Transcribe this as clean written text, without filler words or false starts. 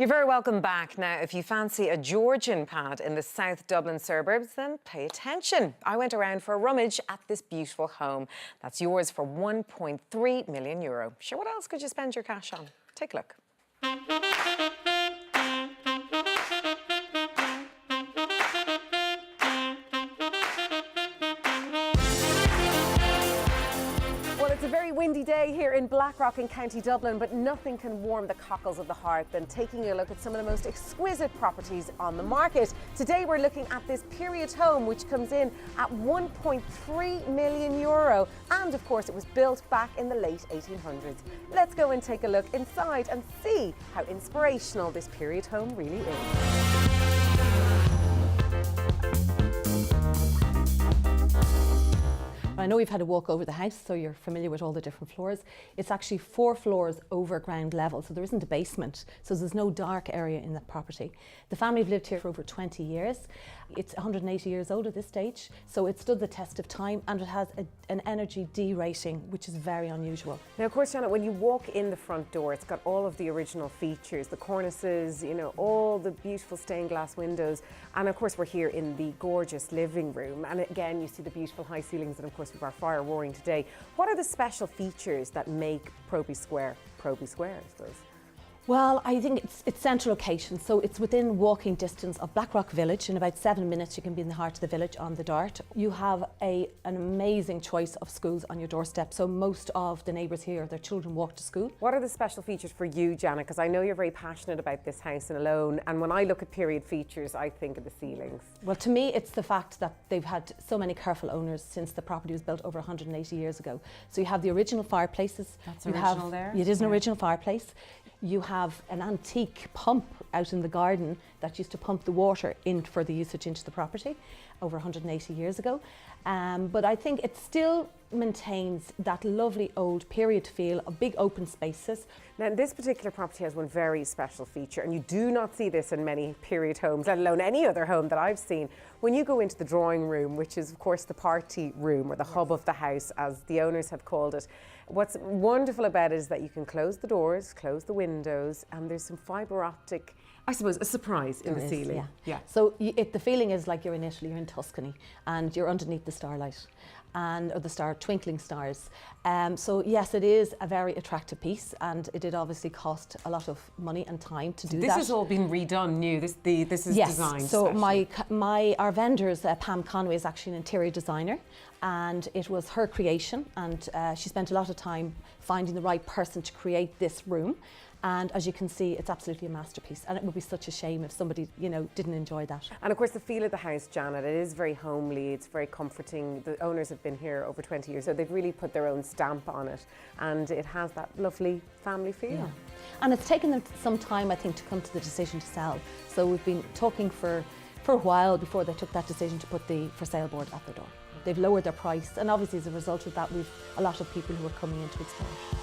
You're very welcome back. Now, if you fancy a Georgian pad in the South Dublin suburbs, then pay attention. I went around for a rummage at this beautiful home. That's yours for €1.3 million. Sure, what else could you spend your cash on? Take a look. It's a very windy day here in Blackrock in County Dublin, but nothing can warm the cockles of the heart than taking a look at some of the most exquisite properties on the market. Today we're looking at this period home which comes in at €1.3 million, and of course it was built back in the late 1800s. Let's go and take a look inside and see how inspirational this period home really is. I know you've had a walk over the house, so you're familiar with all the different floors. It's actually 4 floors over ground level, so there isn't a basement, so there's no dark area in the property. The family have lived here for over 20 years. It's 180 years old at this stage, so it stood the test of time, and it has an energy D rating, which is very unusual. Now, of course, Janet, when you walk in the front door, it's got all of the original features, the cornices, you know, all the beautiful stained glass windows, and of course we're here in the gorgeous living room, and again you see the beautiful high ceilings, and of course we've our fire roaring today. What are the special features that make Proby Square, I suppose? Well, I think it's central location, so it's within walking distance of Blackrock Village. In about 7 minutes you can be in the heart of the village on the Dart. You have an amazing choice of schools on your doorstep, so most of the neighbours here, their children walk to school. What are the special features for you, Janet? Because I know you're very passionate about this house and alone, and when I look at period features I think of the ceilings. Well, to me it's the fact that they've had so many careful owners since the property was built over 180 years ago. So you have the original fireplaces. That's original there? It is an original fireplace. You have an antique pump out in the garden that used to pump the water in for the usage into the property over 180 years ago. But I think it still maintains that lovely old period feel of big open spaces. Now, this particular property has one very special feature, and you do not see this in many period homes, let alone any other home that I've seen. When you go into the drawing room, which is of course the party room or the hub of the house as the owners have called it, what's wonderful about it is that you can close the doors, close the windows, and there's some fibre optic, I suppose, a surprise in the ceiling. Yeah. So the feeling is like you're in Italy, you're in Tuscany, and you're underneath the starlight, or the twinkling stars. So yes, it is a very attractive piece, and it did obviously cost a lot of money and time to do that. This has all been redone new. This is designed. So especially. our vendors, Pam Conway, is actually an interior designer, and it was her creation, and she spent a lot of time finding the right person to create this room. And as you can see, it's absolutely a masterpiece, and it would be such a shame if somebody, didn't enjoy that. And of course the feel of the house, Janet, it is very homely, it's very comforting. The owners have been here over 20 years, so they've really put their own stamp on it, and it has that lovely family feel. Yeah. And it's taken them some time, I think, to come to the decision to sell. So we've been talking for a while before they took that decision to put the for sale board at their door. They've lowered their price, and obviously as a result of that we've a lot of people who are coming in to explore it.